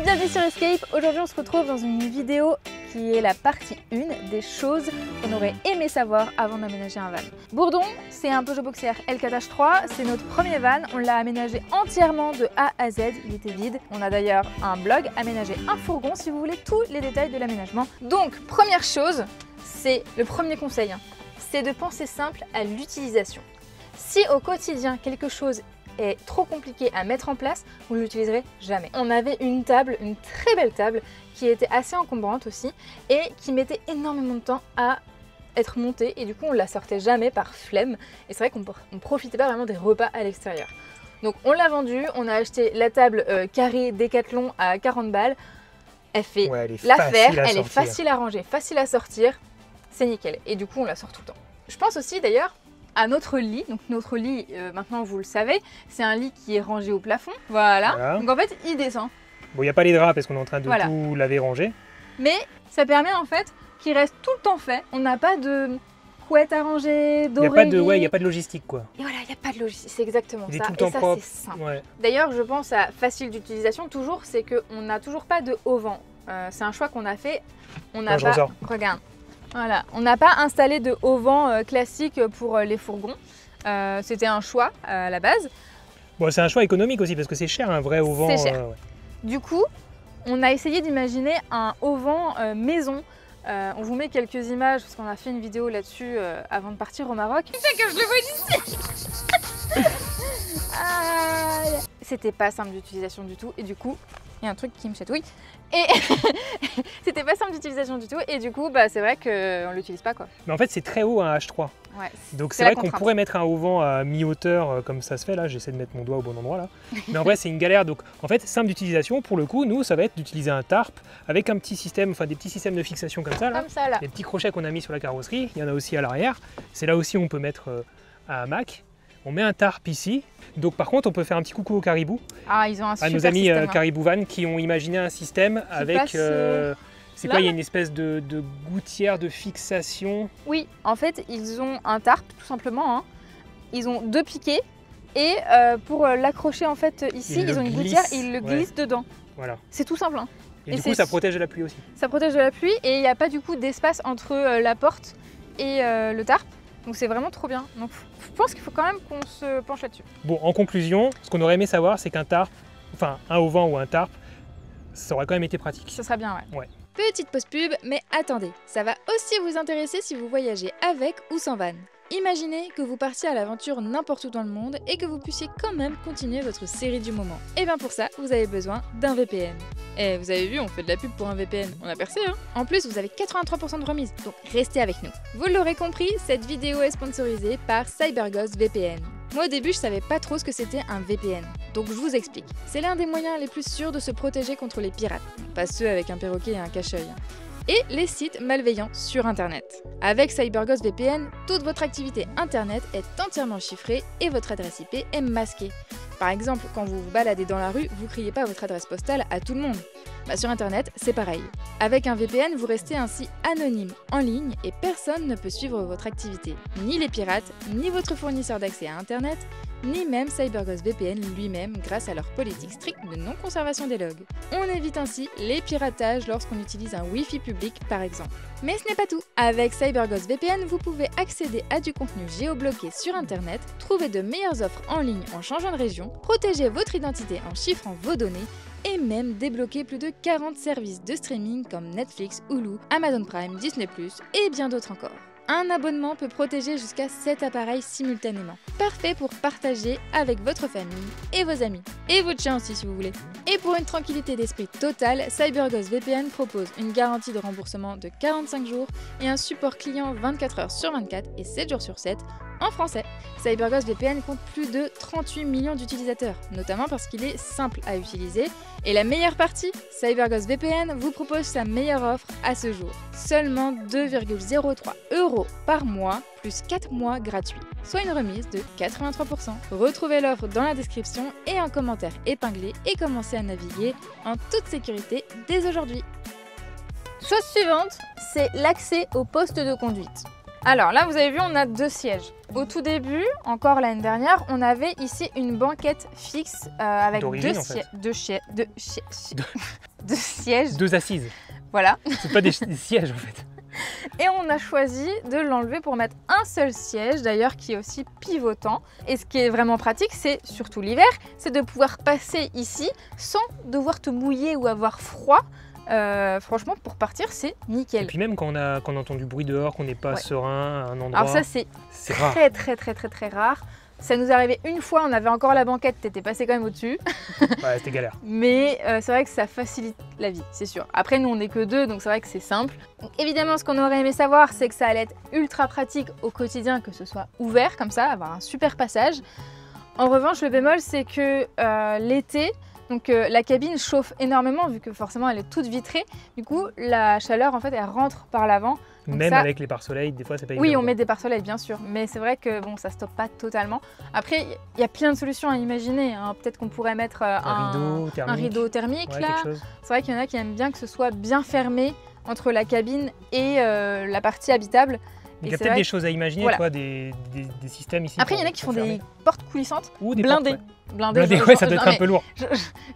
bienvenue sur Escape. Aujourd'hui on se retrouve dans une vidéo qui est la partie 1 des choses qu'on aurait aimé savoir avant d'aménager un van. Bourdon, c'est un Peugeot Boxer L4H3, c'est notre premier van, on l'a aménagé entièrement de A à Z, il était vide. On a d'ailleurs un blog, aménager un fourgon si vous voulez tous les détails de l'aménagement. Donc première chose, c'est le premier conseil, c'est de penser simple à l'utilisation. Si au quotidien quelque chose est trop compliqué à mettre en place, vous ne l'utiliserez jamais. On avait une table, une très belle table, qui était assez encombrante aussi et qui mettait énormément de temps à être montée et du coup on la sortait jamais par flemme et c'est vrai qu'on ne profitait pas vraiment des repas à l'extérieur. Donc on l'a vendue, on a acheté la table carrée Decathlon à 40 balles. Elle fait l'affaire, elle est facile à ranger, facile à sortir, c'est nickel et du coup on la sort tout le temps. Je pense aussi d'ailleurs à notre lit, donc notre lit, maintenant vous le savez, c'est un lit qui est rangé au plafond, voilà. Donc en fait il descend. Bon, il n'y a pas les draps parce qu'on est en train de tout laver, ranger. Mais ça permet en fait qu'il reste tout le temps fait, on n'a pas de couette à ranger, d'oreiller. Il n'y a pas de logistique quoi. Et voilà, il n'y a pas de logistique, c'est exactement ça, et ça c'est simple. Ouais. D'ailleurs je pense à facile d'utilisation toujours, c'est qu'on n'a toujours pas de haut vent. C'est un choix qu'on a fait, on n'a pas... Regarde. Voilà, on n'a pas installé de haut vent classique pour les fourgons. C'était un choix à la base. Bon, c'est un choix économique aussi parce que c'est cher un vrai haut vent. C'est cher. Ouais. Du coup, on a essayé d'imaginer un haut vent maison. On vous met quelques images parce qu'on a fait une vidéo là-dessus avant de partir au Maroc. C'est que je le vois d'ici. C'était pas simple d'utilisation du tout et du coup, il y a un truc qui me chatouille. Et c'était pas simple d'utilisation du tout et du coup bah, c'est vrai qu'on l'utilise pas quoi. Mais en fait c'est très haut un H3. Ouais, donc c'est vrai qu'on pourrait mettre un haut vent à mi-hauteur comme ça se fait là, j'essaie de mettre mon doigt au bon endroit là. Mais en vrai c'est une galère, donc en fait simple d'utilisation pour le coup, nous ça va être d'utiliser un tarp avec un petit système, enfin des petits systèmes de fixation comme ça là. Les petits crochets qu'on a mis sur la carrosserie, il y en a aussi à l'arrière. C'est là aussi où on peut mettre un hamac. On met un tarp ici, donc par contre on peut faire un petit coucou au Caribou, ils ont un super à nos amis Caribou Van qui ont imaginé un système qui avec, c'est quoi, il y a une espèce de gouttière de fixation. Oui, en fait ils ont un tarp tout simplement, ils ont deux piquets et pour l'accrocher en fait ici, ils ont une gouttière et ils le glissent dedans. Voilà. C'est tout simple. Et du coup ça protège de la pluie aussi. Ça protège de la pluie et il n'y a pas du coup d'espace entre la porte et le tarp. Donc c'est vraiment trop bien. Donc je pense qu'il faut quand même qu'on se penche là-dessus. Bon, en conclusion, ce qu'on aurait aimé savoir, c'est qu'un tarp, enfin un auvent ou un tarp, ça aurait quand même été pratique. Ça serait bien, ouais. Petite pause pub, mais attendez, ça va aussi vous intéresser si vous voyagez avec ou sans van. Imaginez que vous partiez à l'aventure n'importe où dans le monde et que vous puissiez quand même continuer votre série du moment. Et bien pour ça, vous avez besoin d'un VPN. Et vous avez vu, on fait de la pub pour un VPN, on a percé En plus, vous avez 83% de remise, donc restez avec nous. Vous l'aurez compris, cette vidéo est sponsorisée par CyberGhost VPN. Moi au début, je savais pas trop ce que c'était un VPN, donc je vous explique. C'est l'un des moyens les plus sûrs de se protéger contre les pirates, pas ceux avec un perroquet et un cache-œil. Et les sites malveillants sur Internet. Avec CyberGhost VPN, toute votre activité Internet est entièrement chiffrée et votre adresse IP est masquée. Par exemple, quand vous vous baladez dans la rue, vous criez pas votre adresse postale à tout le monde. Sur Internet, c'est pareil. Avec un VPN, vous restez ainsi anonyme en ligne et personne ne peut suivre votre activité. Ni les pirates, ni votre fournisseur d'accès à Internet, ni même CyberGhost VPN lui-même grâce à leur politique stricte de non-conservation des logs. On évite ainsi les piratages lorsqu'on utilise un Wi-Fi public par exemple. Mais ce n'est pas tout. Avec CyberGhost VPN, vous pouvez accéder à du contenu géobloqué sur Internet, trouver de meilleures offres en ligne en changeant de région, protéger votre identité en chiffrant vos données, et même débloquer plus de 40 services de streaming comme Netflix, Hulu, Amazon Prime, Disney+, et bien d'autres encore. Un abonnement peut protéger jusqu'à 7 appareils simultanément. Parfait pour partager avec votre famille et vos amis. Et votre chien aussi si vous voulez. Et pour une tranquillité d'esprit totale, CyberGhost VPN propose une garantie de remboursement de 45 jours et un support client 24 heures sur 24 et 7 jours sur 7 en français. CyberGhost VPN compte plus de 38 millions d'utilisateurs, notamment parce qu'il est simple à utiliser. Et la meilleure partie, CyberGhost VPN vous propose sa meilleure offre à ce jour. Seulement 2,03 € par mois, plus 4 mois gratuits, soit une remise de 83%. Retrouvez l'offre dans la description et un commentaire épinglé et commencez à naviguer en toute sécurité dès aujourd'hui. Chose suivante, c'est l'accès au poste de conduite. Alors là, vous avez vu, on a 2 sièges. Au tout début, encore l'année dernière, on avait ici une banquette fixe avec 2 sièges. 2 assises. Voilà. C'est pas des sièges en fait. Et on a choisi de l'enlever pour mettre un seul siège, d'ailleurs qui est aussi pivotant. Et ce qui est vraiment pratique, c'est surtout l'hiver, c'est de pouvoir passer ici sans devoir te mouiller ou avoir froid. Franchement, pour partir, c'est nickel. Et puis même quand on entend du bruit dehors, qu'on n'est pas serein à un endroit. Alors ça, c'est très rare. Ça nous est arrivé une fois, on avait encore la banquette, t'étais passé quand même au-dessus. Ouais, c'était galère. Mais c'est vrai que ça facilite la vie, c'est sûr. Après, nous, on n'est que 2, donc c'est vrai que c'est simple. Donc, évidemment, ce qu'on aurait aimé savoir, c'est que ça allait être ultra pratique au quotidien, que ce soit ouvert comme ça, avoir un super passage. En revanche, le bémol, c'est que l'été, donc la cabine chauffe énormément vu que forcément elle est toute vitrée. Du coup, la chaleur en fait elle rentre par l'avant. Même ça, avec les pare-soleil, des fois c'est pas évident. Oui, on met des pare-soleil bien sûr, mais c'est vrai que bon, ça stoppe pas totalement. Après, il y a plein de solutions à imaginer. Hein. Peut-être qu'on pourrait mettre un rideau thermique là. C'est vrai qu'il y en a qui aiment bien que ce soit bien fermé entre la cabine et la partie habitable. Il y a peut-être des choses à imaginer, voilà. Des systèmes ici. Après, il y en a qui font des portes coulissantes ou des blindées. Blindées, ouais, ça doit être un peu lourd.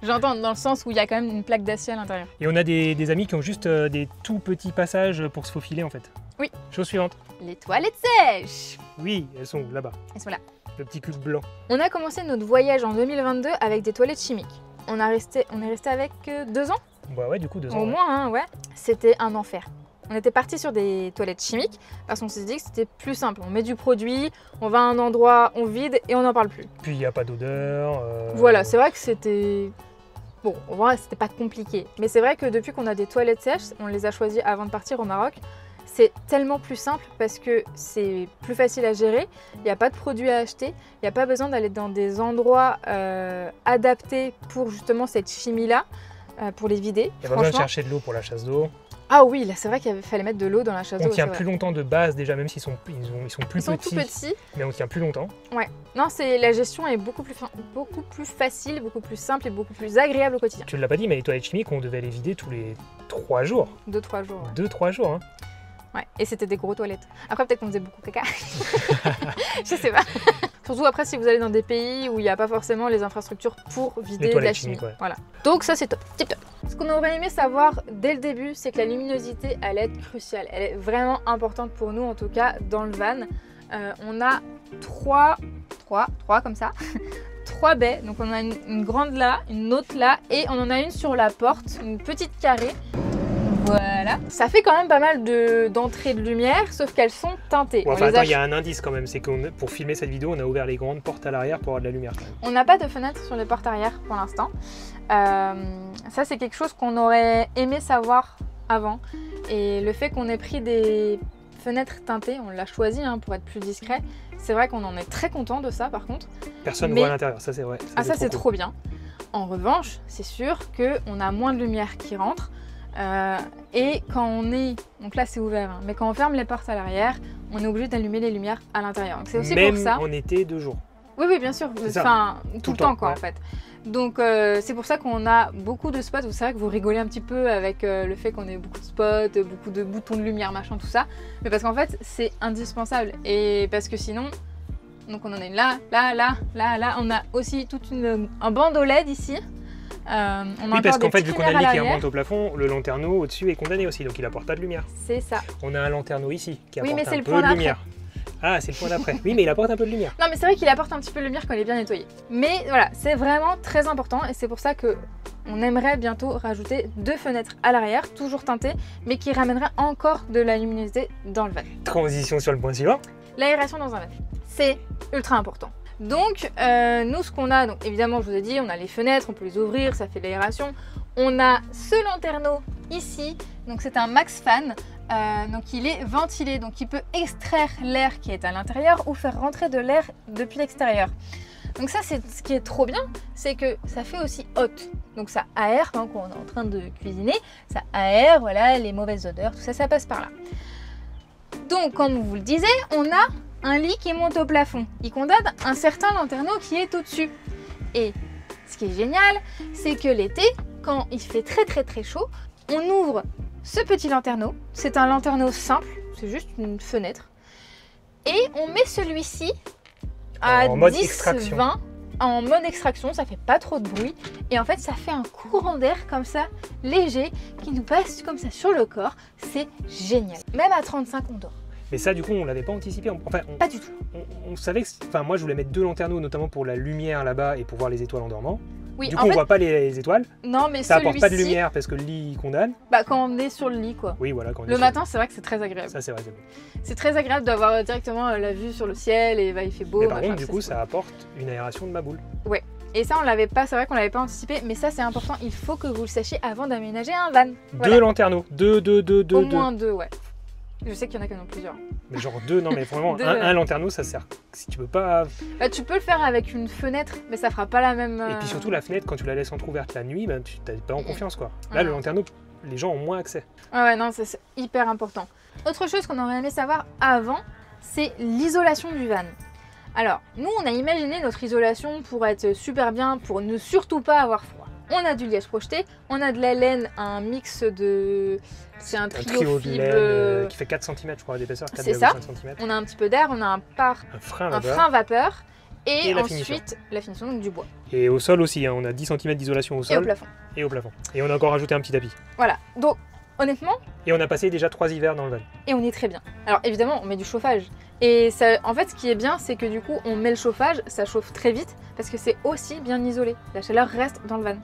J'entends dans le sens où il y a quand même une plaque d'acier à l'intérieur. Et on a des amis qui ont juste des tout petits passages pour se faufiler en fait. Oui. Chose suivante. Les toilettes sèches. Oui, elles sont là-bas. Elles sont là. Le petit cube blanc. On a commencé notre voyage en 2022 avec des toilettes chimiques. On est resté avec 2 ans. Bah ouais, du coup 2 ans. Au moins, hein, ouais. C'était un enfer. On était parti sur des toilettes chimiques parce qu'on s'est dit que c'était plus simple. On met du produit, on va à un endroit, on vide et on n'en parle plus. Puis il n'y a pas d'odeur. Voilà, c'est vrai que c'était... Bon, en vrai, c'était pas compliqué. Mais c'est vrai que depuis qu'on a des toilettes sèches, on les a choisies avant de partir au Maroc, c'est tellement plus simple parce que c'est plus facile à gérer. Il n'y a pas de produits à acheter. Il n'y a pas besoin d'aller dans des endroits adaptés pour justement cette chimie-là, pour les vider. Il n'y a pas besoin de chercher de l'eau pour la chasse d'eau. Ah oui, là c'est vrai qu'il fallait mettre de l'eau dans la chasse d'eau. On tient plus longtemps de base déjà, même s'ils sont plus petits. Tout petits. Mais on tient plus longtemps. Ouais. Non, la gestion est beaucoup plus facile, beaucoup plus simple et beaucoup plus agréable au quotidien. Tu ne l'as pas dit, mais les toilettes chimiques, on devait les vider tous les 3 jours. 2-3 jours. Ouais. 2-3 jours, hein. Ouais, et c'était des gros toilettes. Après, peut-être qu'on faisait beaucoup caca. Je sais pas. Surtout après, si vous allez dans des pays où il n'y a pas forcément les infrastructures pour vider de la chimie. Ouais. Voilà. Donc ça, c'est top. Tip top. Ce qu'on aurait aimé savoir dès le début, c'est que la luminosité allait être cruciale. Elle est vraiment importante pour nous, en tout cas, dans le van. On a 3 comme ça. 3 baies. Donc on a une grande là, une autre là, et on en a une sur la porte, une petite carrée. Voilà. Ça fait quand même pas mal d'entrées de lumière, sauf qu'elles sont teintées. Ouais, enfin, attends, il y a un indice quand même, c'est que pour filmer cette vidéo, on a ouvert les grandes portes à l'arrière pour avoir de la lumière. On n'a pas de fenêtre sur les portes arrière pour l'instant. Ça, c'est quelque chose qu'on aurait aimé savoir avant. Et le fait qu'on ait pris des fenêtres teintées, on l'a choisi hein, pour être plus discret. C'est vrai qu'on en est très content de ça par contre. Personne ne voit à l'intérieur, ça c'est vrai. Ça c'est trop bien. En revanche, c'est sûr qu'on a moins de lumière qui rentre. Et quand on est, donc là c'est ouvert, hein, mais quand on ferme les portes à l'arrière, on est obligé d'allumer les lumières à l'intérieur. Donc c'est aussi même pour ça. En été 2 jours. Oui, bien sûr. Enfin, tout le temps quoi, ouais. En fait. Donc c'est pour ça qu'on a beaucoup de spots. C'est vrai que vous rigolez un petit peu avec le fait qu'on ait beaucoup de spots, beaucoup de boutons de lumière, machin, tout ça. Mais parce qu'en fait c'est indispensable. Et parce que sinon, donc on en a une là. On a aussi un bandeau LED ici. Oui, parce qu'en fait, vu qu'on a mis qu'il y a un manteau au plafond, le lanterneau au-dessus est condamné aussi, donc il apporte pas de lumière. C'est ça. On a un lanterneau ici qui apporte un peu de lumière. Ah, c'est le point d'après. Oui, mais il apporte un peu de lumière. Non, mais c'est vrai qu'il apporte un petit peu de lumière quand il est bien nettoyé. Mais voilà, c'est vraiment très important et c'est pour ça que on aimerait bientôt rajouter 2 fenêtres à l'arrière, toujours teintées, mais qui ramèneraient encore de la luminosité dans le van. Transition sur le point suivant. L'aération dans un van, c'est ultra important. Donc nous ce qu'on a, donc évidemment je vous ai dit, on a les fenêtres, on peut les ouvrir, ça fait de l'aération. On a ce lanterneau ici, donc c'est un max fan, donc il est ventilé, donc il peut extraire l'air qui est à l'intérieur ou faire rentrer de l'air depuis l'extérieur. Donc ça c'est ce qui est trop bien, c'est que ça fait aussi hot, donc ça aère quand on est en train de cuisiner, ça aère, voilà, les mauvaises odeurs, tout ça, ça passe par là. Donc comme vous le disiez, on a un lit qui monte au plafond. Il condamne un certain lanterneau qui est au-dessus. Et ce qui est génial, c'est que l'été, quand il fait très chaud, on ouvre ce petit lanterneau. C'est un lanterneau simple, c'est juste une fenêtre. Et on met celui-ci à 10-20 en mode extraction, ça fait pas trop de bruit. Et en fait, ça fait un courant d'air comme ça, léger, qui nous passe comme ça sur le corps. C'est génial. Même à 35, on dort. Mais ça, du coup, on l'avait pas anticipé. Enfin, pas du tout. On savait que... Enfin, moi, je voulais mettre 2 lanterneaux, notamment pour la lumière là-bas et pour voir les étoiles en dormant. Oui, du coup, on voit pas les étoiles. Non, mais ça apporte pas de lumière parce que le lit condamne. Bah, quand on est sur le lit, quoi. Oui, voilà. Quand on le matin, c'est vrai que c'est très agréable. Ça, c'est vrai. C'est très agréable d'avoir directement la vue sur le ciel et bah, il fait beau. Mais par contre, du coup, ça apporte une aération de ma boule. Ouais. Et ça, on l'avait pas. C'est vrai qu'on l'avait pas anticipé, mais ça, c'est important. Il faut que vous le sachiez avant d'aménager un van. Voilà. 2 lanterneaux. 2. Au moins 2, ouais. Je sais qu'il y en a qui en ont plusieurs. Mais genre 2, non mais vraiment, un lanterneau ça sert. Si tu peux pas... Bah, tu peux le faire avec une fenêtre, mais ça fera pas la même... Et puis surtout la fenêtre, quand tu la laisses entrouverte la nuit, bah, tu n'es pas en confiance quoi. Là le lanterneau, les gens ont moins accès. Ouais, non, c'est hyper important. Autre chose qu'on aurait aimé savoir avant, c'est l'isolation du van. Alors, nous on a imaginé notre isolation pour être super bien, pour ne surtout pas avoir froid. On a du liège projeté, on a de la laine, un mix de... C'est un trio de laine qui fait 4 cm je crois d'épaisseur. C'est ça. On a un petit peu d'air, on a un frein vapeur et ensuite la finition donc du bois. Et au sol aussi, hein, on a 10 cm d'isolation au sol. Et au plafond. Et on a encore rajouté un petit tapis. Voilà, donc honnêtement... Et on a passé déjà 3 hivers dans le van. Et on est très bien. Alors évidemment on met du chauffage. Et ça, en fait ce qui est bien c'est que du coup on met le chauffage, ça chauffe très vite parce que c'est aussi bien isolé. La chaleur reste dans le van.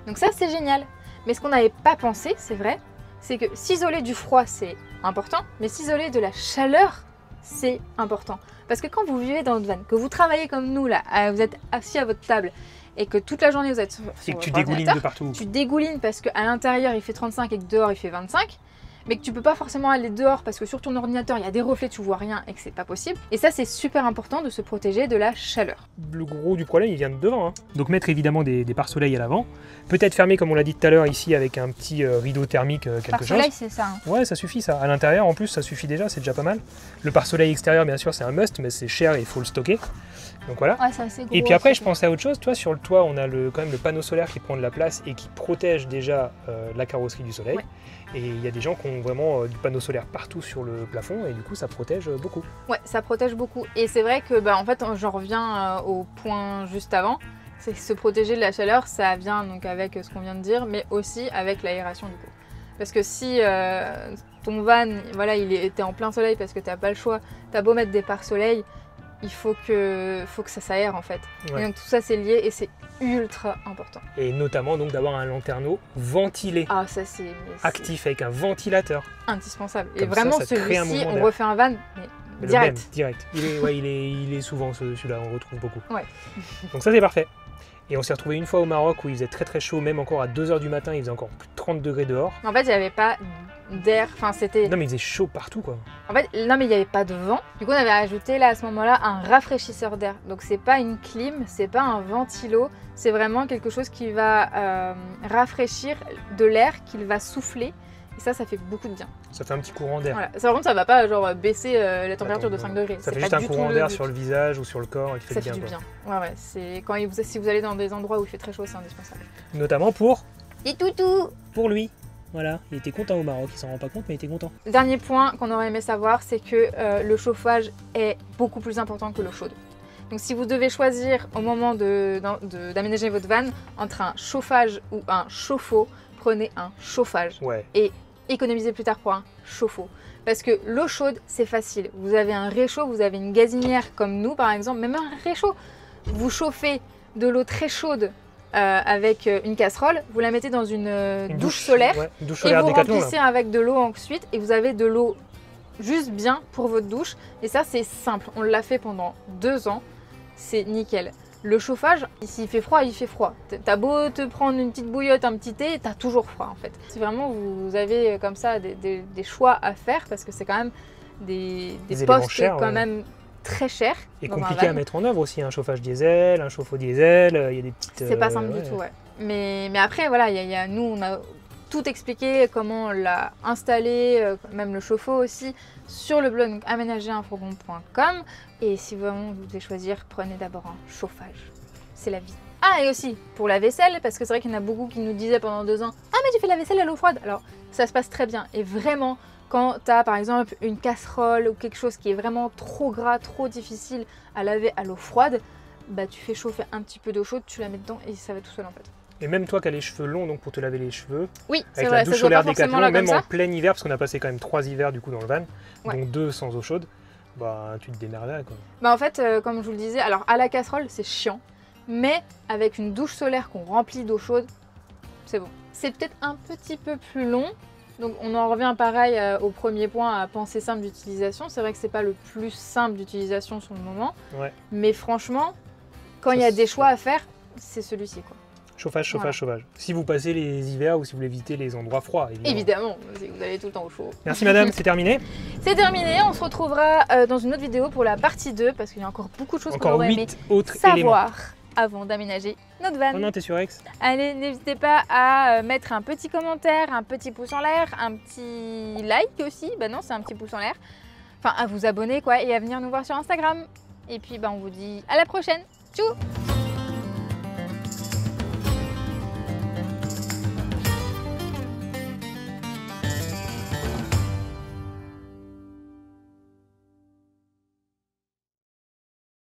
Donc ça c'est génial. Mais ce qu'on n'avait pas pensé, c'est vrai, c'est que s'isoler du froid c'est important, mais s'isoler de la chaleur c'est important. Parce que quand vous vivez dans votre van, que vous travaillez comme nous là, vous êtes assis à votre table et que toute la journée vous êtes sur et que tu dégoulines de partout. Tu dégoulines parce qu'à l'intérieur il fait 35 et que dehors il fait 25. Mais que tu peux pas forcément aller dehors parce que sur ton ordinateur il y a des reflets, tu vois rien et que c'est pas possible. Et ça c'est super important de se protéger de la chaleur. Le gros du problème il vient de devant. Hein. Donc mettre évidemment des pare-soleil à l'avant. Peut-être fermer comme on l'a dit tout à l'heure ici avec un petit rideau thermique quelque chose. Pare-soleil c'est ça. Hein. Ouais ça suffit ça. À l'intérieur en plus ça suffit déjà, c'est déjà pas mal. Le pare-soleil extérieur bien sûr c'est un must mais c'est cher et il faut le stocker. Donc voilà. Ouais, c'est assez gros, et puis après je pensais à autre chose. Toi sur le toit on a quand même le panneau solaire qui prend de la place et qui protège déjà la carrosserie du soleil. Ouais. Et il y a des gens qui ont vraiment du panneau solaire partout sur le plafond et du coup ça protège beaucoup. Ouais, ça protège beaucoup. Et c'est vrai que en fait j'en reviens au point juste avant, c'est que se protéger de la chaleur, ça vient donc avec ce qu'on vient de dire, mais aussi avec l'aération du coup. Parce que si ton van, voilà, il était en plein soleil parce que t'as pas le choix, t'as beau mettre des pare-soleil, il faut que ça s'aère en fait. Ouais. Et donc tout ça c'est lié et c'est ultra important. Et notamment donc d'avoir un lanterneau ventilé. Ah ça c'est actif avec un ventilateur. Indispensable. Comme et vraiment celui-ci, on refait un van, mais direct. Le même, direct. Il est souvent celui-là, on le retrouve beaucoup. Ouais. Donc ça c'est parfait. Et on s'est retrouvé une fois au Maroc où il faisait très très chaud, même encore à 2 h du matin, il faisait encore plus de 30 degrés dehors. En fait, il n'y avait pas d'air, enfin c'était... Non mais il faisait chaud partout quoi. En fait, non mais il n'y avait pas de vent. Du coup, on avait ajouté là à ce moment-là un rafraîchisseur d'air. Donc c'est pas une clim, c'est pas un ventilo, c'est vraiment quelque chose qui va rafraîchir de l'air, qu'il va souffler. Et ça fait beaucoup de bien. Ça fait un petit courant d'air. Voilà. Ça, par contre, ça va pas genre baisser la température de 5 degrés. Ça fait juste un courant d'air sur le visage ou sur le corps et qui fait du bien. Ouais, c'est quand si vous allez dans des endroits où il fait très chaud, c'est indispensable. Notamment pour des toutous. Pour lui. Voilà, il était content au Maroc, il s'en rend pas compte mais il était content. Dernier point qu'on aurait aimé savoir, c'est que le chauffage est beaucoup plus important que l'eau chaude. Donc si vous devez choisir au moment d'aménager votre van entre un chauffage ou un chauffe-eau, prenez un chauffage. Ouais. Et économisez plus tard pour un chauffe-eau. Parce que l'eau chaude, c'est facile. Vous avez un réchaud, vous avez une gazinière comme nous par exemple, même un réchaud. Vous chauffez de l'eau très chaude avec une casserole, vous la mettez dans une douche solaire, ouais, une douche solaire et vous remplissez avec de l'eau ensuite et vous avez de l'eau juste bien pour votre douche. Et ça c'est simple, on l'a fait pendant 2 ans, c'est nickel. Le chauffage, s'il fait froid, il fait froid. T'as beau te prendre une petite bouillotte, un petit thé, t'as toujours froid en fait. Si vraiment vous avez comme ça des choix à faire, parce que c'est quand même des postes chers, quand même très chers. Et compliqué à mettre en œuvre aussi, un chauffage diesel, un chauffe-eau diesel, il y a des petites... C'est pas simple du tout, ouais. Mais après, voilà, nous on a tout expliqué, comment on l'a installé, même le chauffe-eau aussi, sur le blog aménagerunfourgon.com. Et si vraiment vous devez choisir, prenez d'abord un chauffage. C'est la vie. Ah, et aussi pour la vaisselle, parce que c'est vrai qu'il y en a beaucoup qui nous disaient pendant 2 ans « Ah, mais tu fais la vaisselle à l'eau froide !» Alors, ça se passe très bien. Et vraiment, Quand tu as par exemple une casserole ou quelque chose qui est vraiment trop gras, trop difficile à laver à l'eau froide, bah tu fais chauffer un petit peu d'eau chaude, tu la mets dedans et ça va tout seul en fait. Et même toi qui as les cheveux longs, donc pour te laver les cheveux, oui, avec la douche solaire Décathlon, même en plein hiver, parce qu'on a passé quand même 3 hivers du coup dans le van, dont 2 sans eau chaude, bah tu te démerderais quoi. Bah en fait, comme je vous le disais, alors à la casserole c'est chiant, mais avec une douche solaire qu'on remplit d'eau chaude, c'est bon. C'est peut-être un petit peu plus long, donc on en revient pareil au premier point, à penser simple d'utilisation. C'est vrai que c'est pas le plus simple d'utilisation sur le moment, mais franchement, quand il y a des choix à faire, c'est celui-ci quoi. Chauffage, chauffage, chauffage. Si vous passez les hivers ou si vous voulez éviter les endroits froids, évidemment, vous allez tout le temps au chaud. Merci madame, c'est terminé. C'est terminé, on se retrouvera dans une autre vidéo pour la partie 2 parce qu'il y a encore beaucoup de choses qu'on aurait aimé savoir avant d'aménager notre van. Oh non, t'es sur X. Allez, n'hésitez pas à mettre un petit commentaire, un petit pouce en l'air, un petit like aussi. Bah non, c'est un petit pouce en l'air. Enfin, à vous abonner quoi et à venir nous voir sur Instagram. Et puis bah on vous dit à la prochaine. Tchou!